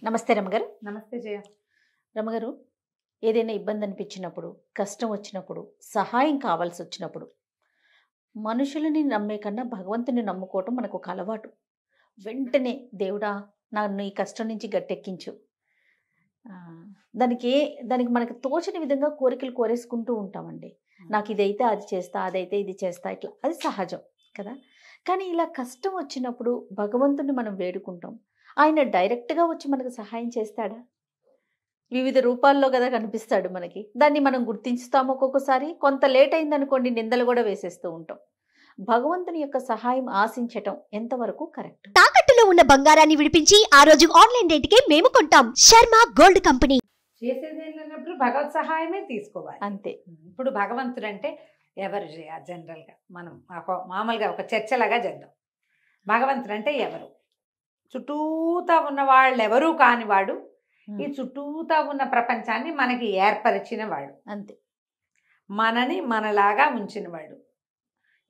నమస్తే రమగారు. నమస్తే జయ. రమగారు, ఏదైనా ఇబ్బంది అనిపించినప్పుడు, కష్టం వచ్చినప్పుడు, సహాయం కావాల్సి వచ్చినప్పుడు, మనుషులని నమ్మే కన్నా భగవంతుని నమ్ముకోవటం మనకు ఒక అలవాటు. వెంటనే దేవుడా నన్ను ఈ కష్టం నుంచి గట్టెక్కించు. ఆ, దానికి మనకు తోచని విధంగా కోరికలు కోరేసుకుంటూ ఉంటామండి. నాకు ఇదైతే అది చేస్తా, అదైతే ఇది చేస్తా, ఇట్లా అది సహజం కదా. కానీ ఇలా కష్టం వచ్చినప్పుడు భగవంతుని మనం వేడుకుంటాం. ఆయన డైరెక్ట్గా వచ్చి మనకు సహాయం చేస్తాడా? వివిధ రూపాల్లో కదా కనిపిస్తాడు మనకి. దాన్ని మనం గుర్తించుతాము ఒక్కొక్కసారి. కొంత లేట్ అయిందనుకోండి నిందలు కూడా వేసేస్తూ ఉంటాం. భగవంతుని యొక్క సహాయం ఆశించటం ఎంతవరకు కరెక్ట్? తాకట్టులో ఉన్న బంగారాన్ని విడిపించి ఆ రోజు ఆన్లైన్ రేటుకే మేము కొంటాం. Sharma gold company. చేసేది ఏంటన్నప్పుడు భగవత్ సహాయమే తీసుకోవాలి. అంతే. ఇప్పుడు భగవంతుడు అంటే ఎవరు జయ? జనరల్గా మనం మామూలుగా ఒక చర్చలాగా చేద్దాం. భగవంతుడు అంటే ఎవరు? చుట్టూతా ఉన్న వాళ్ళు ఎవరూ కానివాడు, ఈ చుట్టూతా ఉన్న ప్రపంచాన్ని మనకి ఏర్పరిచిన వాడు. అంతే. మనని మనలాగా ఉంచినవాడు.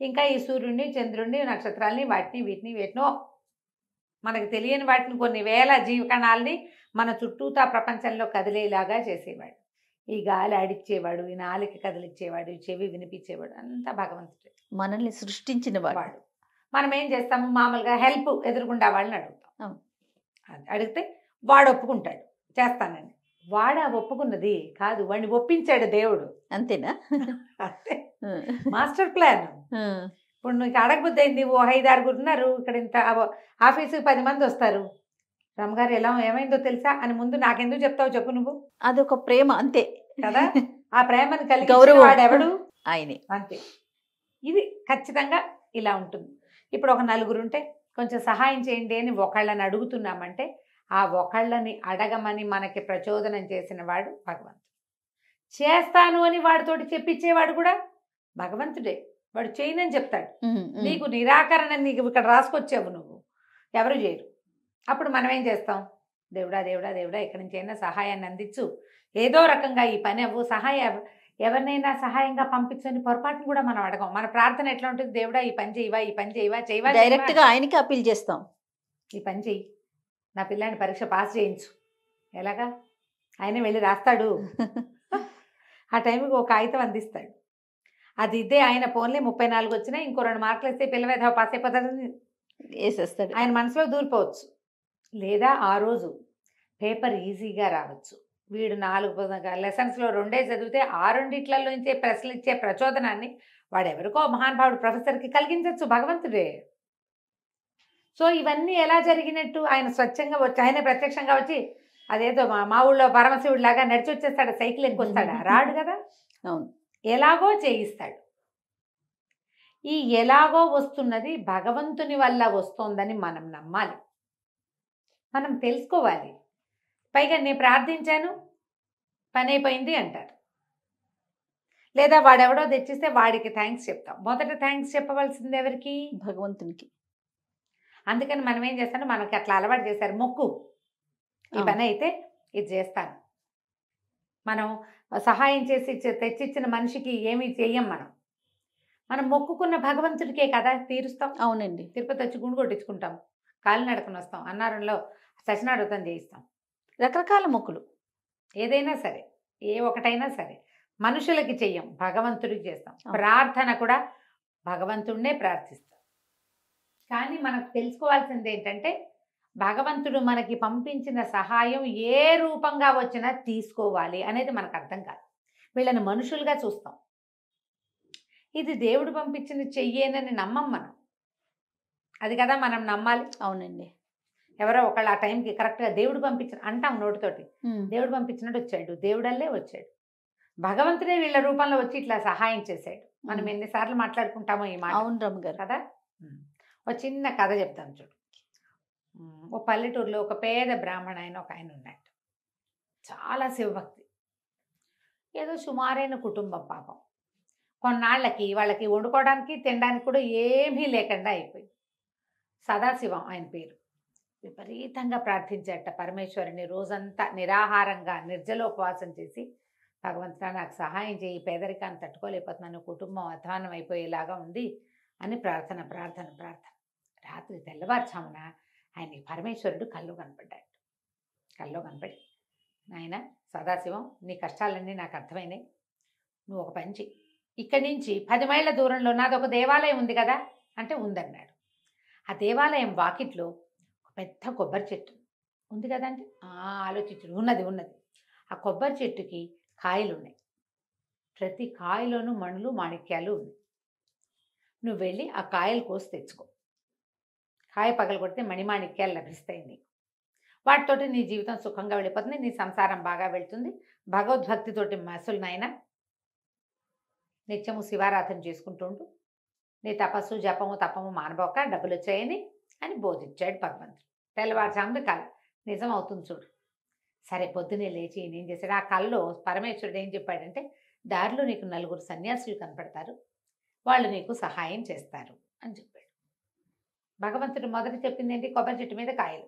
ఇంకా ఈ సూర్యుడిని, చంద్రుడిని, నక్షత్రాలని, వీటిని వేటినో మనకు తెలియని వాటిని కొన్ని వేల జీవకణాలని మన చుట్టూతా ప్రపంచంలో కదిలేలాగా చేసేవాడు. ఈ గాలి ఆడిచ్చేవాడు, ఈ నాలిక కదిలిచ్చేవాడు, ఈ చెవి వినిపించేవాడు, అంతా భగవంతుడే. మనల్ని సృష్టించిన వాడు. మనం ఏం చేస్తాము? మామూలుగా హెల్ప్ ఎదురుకుండా వాళ్ళని అడుగుతాం. అడిగితే వాడు ఒప్పుకుంటాడు, చేస్తానని. వాడు ఒప్పుకున్నది కాదు, వాడిని ఒప్పించాడు దేవుడు. అంతేనా? అంతే. Master plan. ఇప్పుడు నీకు అడగబుద్ధి అయింది, ఓ 5-6 ఉన్నారు ఇక్కడ, ఇంత ఆఫీసుకి 10 మంది వస్తారు. రమ్మగారు ఏమైందో తెలుసా అని ముందు నాకెందుకు చెప్తావు చెప్పు నువ్వు. అదొక ప్రేమ, అంతే కదా. ఆ ప్రేమను కలిగి గౌరవం వాడెవడు? ఆయనే. అంతే. ఇది ఖచ్చితంగా ఇలా ఉంటుంది. ఇప్పుడు ఒక 4 ఉంటే కొంచెం సహాయం చేయండి అని ఒకళ్ళని అడుగుతున్నామంటే ఆ ఒకళ్ళని అడగమని మనకి ప్రచోదనం చేసిన వాడు భగవంతుడు. చేస్తాను అని వాడితోటి చెప్పించేవాడు కూడా భగవంతుడే. వాడు చేయనని చెప్తాడు. నీకు నిరాకరణ నీకు ఇక్కడ రాసుకొచ్చావు, నువ్వు ఎవరు చేయరు. అప్పుడు మనం ఏం చేస్తాం? దేవుడా దేవుడా దేవుడా ఎక్కడి నుంచి అయినా సహాయాన్ని అందించు, ఏదో రకంగా ఈ పని అవ్వు, ఎవరినైనా సహాయంగా పంపించని పొరపాటును కూడా మనం అడగం. మన ప్రార్థన ఎట్లా ఉంటుంది? దేవుడా ఈ పని చేయవా, ఈ పని చేయవా డైరెక్ట్ గా ఆయనకి అప్పీల్ చేస్తాం. ఈ పని చెయ్యి, నా పిల్లాన్ని పరీక్ష పాస్ చేయించు. ఎలాగా? ఆయన వెళ్ళి రాస్తాడు. ఆ టైంకి ఒక కాగితం అందిస్తాడు. అది ఇదే ఆయన ఫోన్లే 34 వచ్చినా ఇంకో 2 మార్కులు వేస్తే పిల్లవేధ పాస్ అయిపోతాడని వేసేస్తాడు. ఆయన మనసులో దూరిపోవచ్చు. లేదా ఆ రోజు పేపర్ ఈజీగా రావచ్చు. వీడు 4 లెసన్స్లో 2 చదివితే ఆ 2 ప్రశ్నలు ఇచ్చే ప్రచోదనాన్ని వాడెవరికో మహానుభావుడు ప్రొఫెసర్కి కలిగించవచ్చు భగవంతుడే. సో ఇవన్నీ ఎలా జరిగినట్టు? ఆయన స్వచ్ఛంగా వచ్చి, ఆయన ప్రత్యక్షంగా వచ్చి అదేదో మా ఊళ్ళో పరమశివుడు లాగా నడిచి వచ్చేస్తాడు, సైకిల్ ఎక్కువస్తాడా? రాడు కదా. అవును. ఎలాగో చేయిస్తాడు. ఈ ఎలాగో వస్తున్నది భగవంతుని వల్ల వస్తోందని మనం నమ్మాలి, మనం తెలుసుకోవాలి. పైగా నేను ప్రార్థించాను పని అయిపోయింది అంటారు. లేదా వాడెవడో తెచ్చిస్తే వాడికి థ్యాంక్స్ చెప్తాం. మొదట థ్యాంక్స్ చెప్పవలసింది ఎవరికి? భగవంతునికి. అందుకని మనం ఏం చేస్తాను, మనకి అట్లా అలవాటు చేశారు. మొక్కు, ఈ పని అయితే ఇది చేస్తాను. మనం సహాయం చేసి తెచ్చిచ్చిన మనిషికి ఏమీ చెయ్యం. మనం మొక్కుకున్న భగవంతుడికే కదా తీరుస్తాం. అవునండి. తిరుపతి వచ్చి గుండు కొట్టించుకుంటాం, కాలినడకను వస్తాం, అన్నారంలో సచినాడుతం చేయిస్తాం. రకరకాల మొక్కులు ఏదైనా సరే, ఏ ఒకటైనా సరే మనుషులకి చెయ్యం, భగవంతుడికి చేస్తాం. ప్రార్థన కూడా భగవంతుడినే ప్రార్థిస్తాం. కానీ మనకు తెలుసుకోవాల్సింది ఏంటంటే భగవంతుడు మనకి పంపించిన సహాయం ఏ రూపంగా వచ్చినా తీసుకోవాలి అనేది మనకు అర్థం కాదు. వీళ్ళని మనుషులుగా చూస్తాం. ఇది దేవుడు పంపించిన చెయ్యేనని నమ్మం మనం. అది కదా మనం నమ్మాలి. అవునండి. ఎవరో ఒకళ్ళు ఆ టైంకి కరెక్ట్గా దేవుడు పంపించిన అంటాం నోటితోటి, దేవుడు పంపించినట్టు వచ్చాడు, దేవుడల్లే వచ్చాడు. భగవంతుడే వీళ్ళ రూపంలో వచ్చి ఇట్లా సహాయం చేశాడు. మనం ఎన్నిసార్లు మాట్లాడుకుంటామో ఈ మాట. అవును రమ్మగారు కదా. ఒక చిన్న కథ చెప్తాను చూడు. ఓ పల్లెటూరులో ఒక పేద బ్రాహ్మణ ఒక ఆయన ఉన్నాడు. చాలా శివభక్తి, ఏదో సుమారైన కుటుంబం. పాపం కొన్నాళ్ళకి వాళ్ళకి వండుకోవడానికి తినడానికి కూడా ఏమీ లేకుండా అయిపోయింది. సదాశివం ఆయన పేరు. విపరీతంగా ప్రార్థించాట పరమేశ్వరుని. రోజంతా నిరాహారంగా నిర్జలోపవాసం చేసి, భగవంతుడా నాకు సహాయం చేయి, పేదరికాన్ని తట్టుకోలేకపోతున్నాను, కుటుంబం అధ్వానం అయిపోయేలాగా ఉంది అని ప్రార్థన. రాత్రి తెల్లవారుజామున ఆయనకి పరమేశ్వరుడు కళ్ళు కనపడ్డాడు. కల్లో కనపడి, నాయన సదాశివం, నీ కష్టాలన్నీ నాకు అర్థమైనాయి. నువ్వు ఒక పని చెయ్యి, ఇక్కడి నుంచి 10 మైళ్ళ దూరంలో నాది ఒక దేవాలయం ఉంది కదా అంటే ఉందన్నాడు. ఆ దేవాలయం వాకిట్లో ఒక పెద్ద కొబ్బరి చెట్టు ఉంది కదా అంటే ఆలోచించు, ఉన్నది ఉన్నది. ఆ కొబ్బరి చెట్టుకి కాయలు ఉన్నాయి, ప్రతి కాయలోనూ మణులు మాణిక్యాలు ఉన్నాయి. నువ్వు వెళ్ళి ఆ కాయలు కోసి తెచ్చుకో, కాయ పగలు కొడితే మణిమాణిక్యాలు లభిస్తాయి నీకు. వాటితోటి నీ జీవితం సుఖంగా వెళ్ళిపోతుంది, నీ సంసారం బాగా వెళ్తుంది. భగవద్భక్తితోటి మసులు నాయన నిత్యము శివారాధన చేసుకుంటుండు, నీ తపస్సు జపము తపము మానబోక డబ్బులు వచ్చాయని అని బోధించాడు భగవంతుడు. తెల్లవారుజామున కళ నిజం అవుతుంది చూడు. సరే పొద్దునే లేచి నేనేం చేశాడు, ఆ కళలో పరమేశ్వరుడు ఏం చెప్పాడంటే, దారిలో నీకు 4 సన్యాసులు కనపడతారు, వాళ్ళు నీకు సహాయం చేస్తారు అని చెప్పాడు. భగవంతుడు మొదట చెప్పింది ఏంటి, కొబ్బరి చెట్టు మీద కాయలు,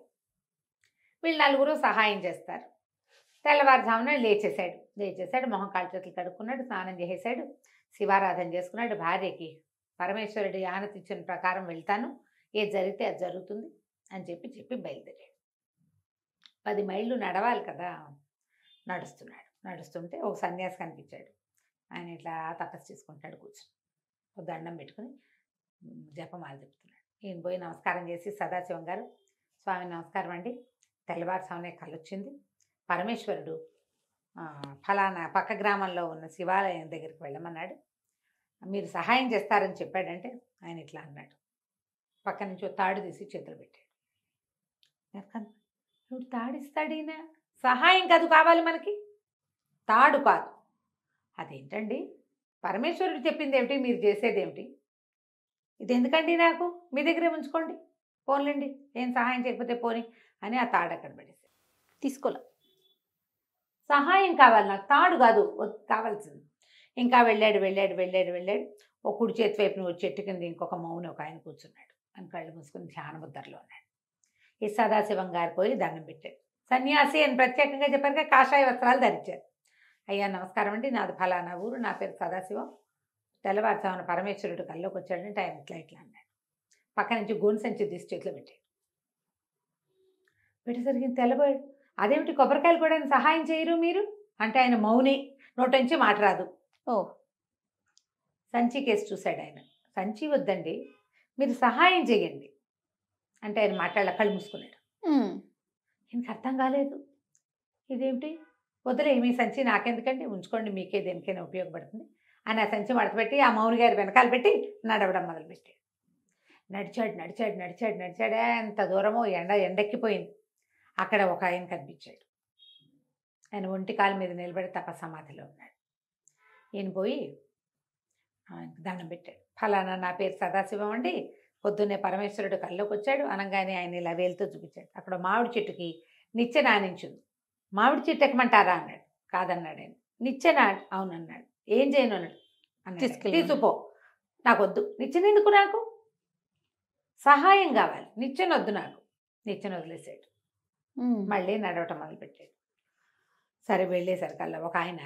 వీళ్ళు 4 సహాయం చేస్తారు. తెల్లవారుజామున లేచేశాడు, మొహం కాళ్ళు చేతులు కడుక్కున్నాడు, స్నానం చేసేశాడు, శివారాధన చేసుకున్నాడు. భార్యకి పరమేశ్వరుడి ఆనతి ఇచ్చిన ప్రకారం వెళ్తాను, ఏది జరిగితే అది జరుగుతుంది అని చెప్పి బయలుదేరాడు. 10 మైళ్ళు నడవాలి కదా. నడుస్తుంటే ఒక సన్యాసి కనిపించాడు. ఆయన ఇట్లా తపస్సు చేసుకుంటాడు, కూర్చొని ఒక దండం పెట్టుకుని జపమాల చెప్తున్నాడు. ఈయన పోయి నమస్కారం చేసి, సదాశివం గారు, స్వామి నమస్కారం అండి, తెల్లవారుసామనే కలొచ్చింది, పరమేశ్వరుడు ఫలానా పక్క గ్రామంలో ఉన్న శివాలయం దగ్గరికి వెళ్ళమన్నాడు, మీరు సహాయం చేస్తారని చెప్పాడంటే ఆయన ఇట్లా అన్నాడు. పక్క నుంచి తాడు తీసి చేతులు పెట్టాడు. ఇప్పుడు తాడిస్తాడీనా, సహాయం కాదు కావాలి మనకి, తాడు కాదు. అదేంటండి, పరమేశ్వరుడు చెప్పింది ఏమిటి, మీరు చేసేది ఏమిటి, ఇది ఎందుకండి నాకు, మీ దగ్గరే ఉంచుకోండి, పోన్లేండి, ఏం సహాయం చేయకపోతే పోని అని ఆ తాడు అక్కడ పడేసి తీసుకోలే. సహాయం కావాలి నాకు, తాడు కాదు కావాల్సింది. ఇంకా వెళ్ళాడు. ఒక కుడి చేతి వైపు నువ్వు చెట్టు కింద ఇంకొక మౌని ఒక ఆయన కూర్చున్నాడు, అని కళ్ళు మూసుకుని ధ్యాన ముద్రలో ఉన్నాడు. ఈ సదాశివం గారు పోయి దండం పెట్టాడు. సన్యాసి అని ప్రత్యేకంగా చెప్పారు, కాషాయ వస్త్రాలు ధరించారు. అయ్యా నమస్కారం అండి, నాది ఫలానా ఊరు, నా పేరు సదాశివం, తెల్లవారుజామున పరమేశ్వరుడు కల్లోకి వచ్చాడంటే ఆయన ఇట్లా అన్నాడు. పక్క నుంచి గోను సంచి తీసి చేతిలో పెట్టేసరికి తెల్లబోయాడు. అదేమిటి, కొబ్బరికాయలు కూడా సహాయం చేయరు మీరు అంటే ఆయన మౌని, నోటి నుంచి మాట రాదు. ఓ సంచి కేసు చూశాడు ఆయన. సంచి వద్దండి, మీరు సహాయం చేయండి అంటే ఆయన మాట్లాడాల, కళ్ళు మూసుకున్నాడు. ఇంక అర్థం కాలేదు, ఇదేమిటి, వదిలే మీ సంచి నాకెందుకండి, ఉంచుకోండి, మీకే దేనికైనా ఉపయోగపడుతుంది అని ఆ సంచి మడతపెట్టి ఆ మౌని గారి వెనకాల పెట్టి నడవడం మొదలుపెట్టాడు. నడిచాడు. ఎంత దూరమో ఎండెక్కిపోయింది. అక్కడ ఒక ఆయన కనిపించాడు. ఆయన ఒంటి కాలు మీద నిలబడి తపసమాధిలో ఉన్నాడు. ఈయన పోయి దండం పెట్టాడు. ఫలానా నా పేరు సదాశివం అండి, పొద్దున్నే పరమేశ్వరుడు కల్లోకి వచ్చాడు అనగానే ఆయన ఇలా వేలుతో చూపించాడు. అక్కడ మామిడి చెట్టుకి నిచ్చెన ఆనించుంది. మామిడి చెట్టు ఎక్కమంటారా అన్నాడు. కాదన్నాడు ఆయన. నిచ్చెన అవునన్నాడు. ఏం చేయను అన్నాడు. తీసుకుపో, నాకు వద్దు, నిచ్చెన ఎందుకు, నాకు సహాయం కావాలి, నిచ్చెన వద్దు నాకు. నిచ్చెన వదిలేసాడు. మళ్ళీ నడవటం మొదలుపెట్టాడు. సరే వెళ్ళేసరికల్లా ఒక ఆయన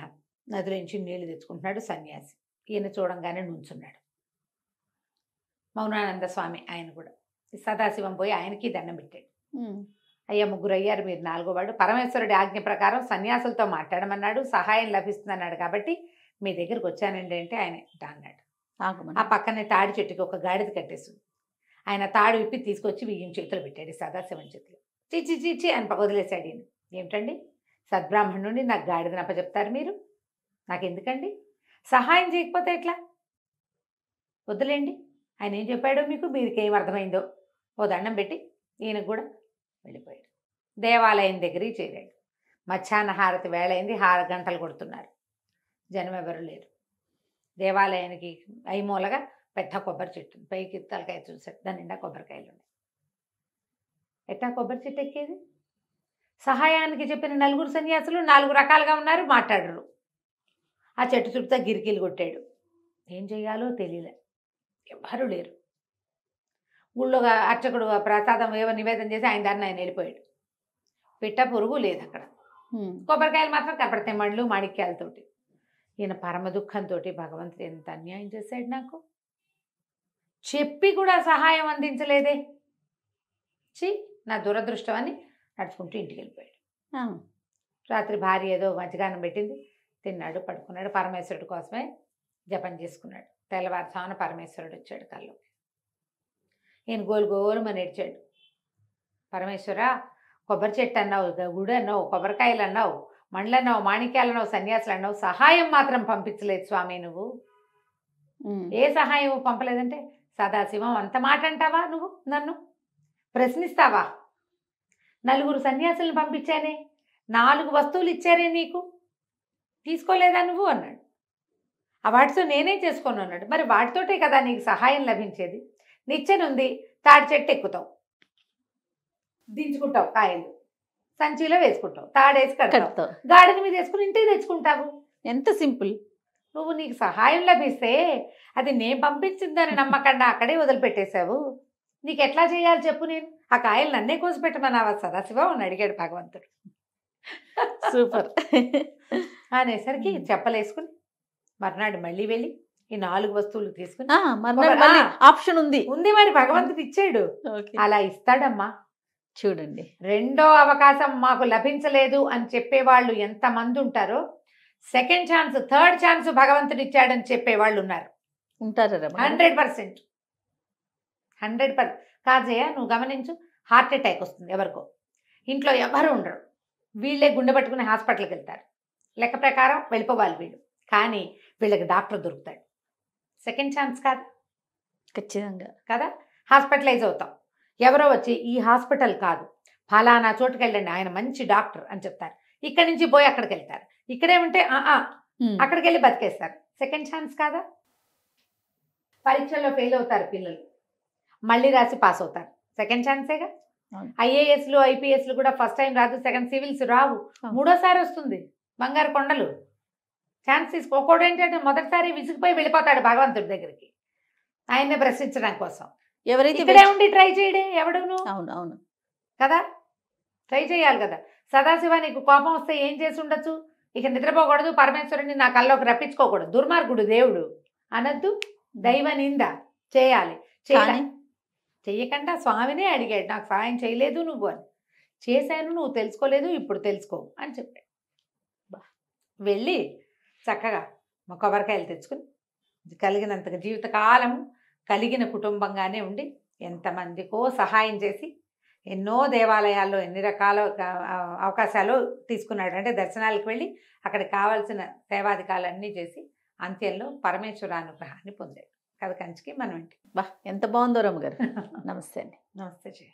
నదిలో నుంచి నీళ్లు తెచ్చుకుంటున్నాడు, సన్యాసి. ఈయన చూడంగానే నుంచున్నాడు. మౌనానంద స్వామి ఆయన కూడా. సదాశివం పోయి ఆయనకి దండం పెట్టాడు. అయ్యా 3 అయ్యారు, మీరు 4వ వాడు. పరమేశ్వరుడి ఆజ్ఞ ప్రకారం సన్యాసులతో మాట్లాడమన్నాడు, సహాయం లభిస్తుందన్నాడు, కాబట్టి మీ దగ్గరికి వచ్చానండి అంటే ఆయన ఇట్లా అన్నాడు. ఆ పక్కనే తాడి చెట్టుకి ఒక గాడిద కట్టేస్తుంది. ఆయన తాడు విప్పి తీసుకొచ్చి ఈయన చేతులు పెట్టాడు, సదాశివం చేతులు. చిచి అని వదిలేశాడు. ఈయన ఏమిటండి, సద్బ్రాహ్మణుడిని నాకు గాడిదని అప్పచెప్తారు మీరు, నాకెందుకండి, సహాయం చేయకపోతే ఎట్లా, వద్దులేండి. ఆయన ఏం చెప్పాడో మీకు, మీకేం అర్థమైందో. ఓ దండం పెట్టి ఈయన కూడా వెళ్ళిపోయాడు. దేవాలయం దగ్గరికి చేరాడు. మధ్యాహ్న హారతి వేళ అయింది, 6 గంటలు కొడుతున్నారు, జనం ఎవరు లేరు. దేవాలయానికి ఐమూలగా పెద్ద కొబ్బరి చెట్టు, పైకి తలకాయ చూసాడు, దాని నిండా కొబ్బరికాయలు ఉన్నాయి. ఎట్టా కొబ్బరి చెట్టు ఎక్కేది? సహాయానికి చెప్పిన 4 సన్యాసులు 4 రకాలుగా ఉన్నారు, మాట్లాడరు. ఆ చెట్టు చుట్టూ గిరికీలు కొట్టాడు. ఏం చేయాలో తెలియలే, ఎవ్వరూ లేరు. ఊళ్ళో అర్చకుడు ప్రసాదం ఏవో నివేదన చేసి ఆయన దాన్ని ఆయన వెళ్ళిపోయాడు. పిట్ట పురుగు లేదు అక్కడ. కొబ్బరికాయలు మాత్రం కనపడతాయి, మళ్ళు మాణిక్యాలతోటి. ఈయన పరమ దుఃఖంతో, భగవంతుడు ఎంత అన్యాయం చేశాడు నాకు, చెప్పి కూడా సహాయం అందించలేదే, నా దురదృష్టం అని నడుచుకుంటూ ఇంటికి వెళ్ళిపోయాడు. ఆ, రాత్రి భార్య ఏదో మజ్జిగానం పెట్టింది, తిన్నాడు, పడుకున్నాడు. పరమేశ్వరుడి కోసమే జపం చేసుకున్నాడు. తెల్లవారుజామున పరమేశ్వరుడు వచ్చాడు కళ్ళు. ఈయన గోలు గోలుమని ఏడ్చాడు. పరమేశ్వర, కొబ్బరి చెట్టు అన్నావు, గుడి అన్నావు, కొబ్బరికాయలు అన్నావు, మండలు అన్నావు, మాణిక్యాలు అన్నావు, సన్యాసులు అన్నావు, సహాయం మాత్రం పంపించలేదు స్వామి నువ్వు. ఏ సహాయం పంపలేదంటే, సదాశివం అంత మాట అంటావా నువ్వు? నన్ను ప్రశ్నిస్తావా? 4 సన్యాసులను పంపించానే, 4 వస్తువులు ఇచ్చారే నీకు, తీసుకోలేదా నువ్వు అన్నాడు. ఆ వాటితో నేనే చేసుకోను అన్నాడు. మరి వాటితోటే కదా నీకు సహాయం లభించేది. నిచ్చెనుంది, తాడి చెట్టు ఎక్కుతావు, దించుకుంటావు, కాయలు సంచిలో వేసుకుంటావు, తాడేసి కడతావు, గాడిద మీద వేసుకుని ఇంటికి తెచ్చుకుంటావు. ఎంత సింపుల్. నువ్వు నీకు సహాయం లభిస్తే అది నేను పంపించిందని నమ్మకండా అక్కడే వదిలిపెట్టేశావు. నీకు ఎట్లా చేయాలి చెప్పు? నేను ఆ కాయలు నన్నే కోసి పెట్టమన్నావా సదాశివం అని అడిగాడు భగవంతుడు. సూపర్. అనేసరికి చెప్పలేసుకుని మర్నాడు మళ్ళీ వెళ్ళి ఈ 4 వస్తువులు తీసుకుని ఆప్షన్ ఉంది ఉంది మరి భగవంతుడు ఇచ్చాడు. అలా ఇస్తాడమ్మా. చూడండి, రెండో అవకాశం మాకు లభించలేదు అని చెప్పేవాళ్ళు ఎంతమంది ఉంటారో, సెకండ్ ఛాన్స్, థర్డ్ ఛాన్స్ భగవంతుడు ఇచ్చాడని చెప్పేవాళ్ళు ఉన్నారు. ఉంటారా? 100%. 100%. కాజయ్య నువ్వు గమనించు, హార్ట్ అటాక్ వస్తుంది ఎవరికో, ఇంట్లో ఎవరు ఉండరు, వీళ్ళే గుండె పట్టుకుని హాస్పిటల్కి వెళ్తారు. లెక్క ప్రకారం వెళ్ళిపోవాలి వీళ్ళు, కానీ వీళ్ళకి డాక్టర్ దొరుకుతాడు. సెకండ్ ఛాన్స్ కాదు ఖచ్చితంగా కదా. హాస్పిటలైజ్ అవుతాం, ఎవరో వచ్చి ఈ హాస్పిటల్ కాదు ఫలానా చోటుకి వెళ్ళండి, ఆయన మంచి డాక్టర్ అని చెప్తారు. ఇక్కడి నుంచి పోయి అక్కడికి వెళ్తారు. ఇక్కడే ఉంటే అక్కడికి వెళ్ళి బతికేస్తారు. సెకండ్ ఛాన్స్ కాదా. పరీక్షల్లో ఫెయిల్ అవుతారు పిల్లలు, మళ్ళీ రాసి పాస్ అవుతారు. సెకండ్ ఛాన్సేగా. ఐఏఎస్లు ఐపీఎస్లు కూడా ఫస్ట్ టైం రాదు, సెకండ్ సివిల్స్ రావు, మూడోసారి వస్తుంది. బంగారు కొండలు. ఛాన్స్ తీసుకోకూడదు. ఏంటంటే మొదటిసారి విసిగిపోయి వెళ్ళిపోతాడు భగవంతుడి దగ్గరికి ఆయన్నే ప్రశ్నించడం కోసం. ఎవరైతే ఇక్కడే ఉండి ట్రై చేయడే ఎవడును. అవును అవును కదా, ట్రై చేయాలి కదా. సదాశివ నీకు కోపం వస్తే ఏం చేసి ఉండొచ్చు? ఇక నిద్రపోకూడదు, పరమేశ్వరుని నా కల్లోకి రప్పించుకోకూడదు, దుర్మార్గుడు దేవుడు అనద్దు, దైవ నింద చేయాలి. చెయ్యకుండా స్వామినే అడిగాడు, నాకు సహాయం చేయలేదు నువ్వు అని. చేశాను, నువ్వు తెలుసుకోలేదు, ఇప్పుడు తెలుసుకో అని చెప్పాడు. వెళ్ళి చక్కగా మా కొబ్బరికాయలు తెచ్చుకుని కలిగినంతగా జీవితకాలం కలిగిన కుటుంబంగానే ఉండి ఎంతమందికో సహాయం చేసి ఎన్నో దేవాలయాల్లో ఎన్ని రకాల అవకాశాలు తీసుకున్నాడు. అంటే దర్శనాలకు వెళ్ళి అక్కడికి కావాల్సిన సేవాధికాలన్నీ చేసి అంత్యంలో పరమేశ్వర అనుగ్రహాన్ని పొందాడు. కథ కంచికి మనం ఇంటి. ఎంత బాగుందో రమ్మ గారు. నమస్తే అండి. నమస్తే.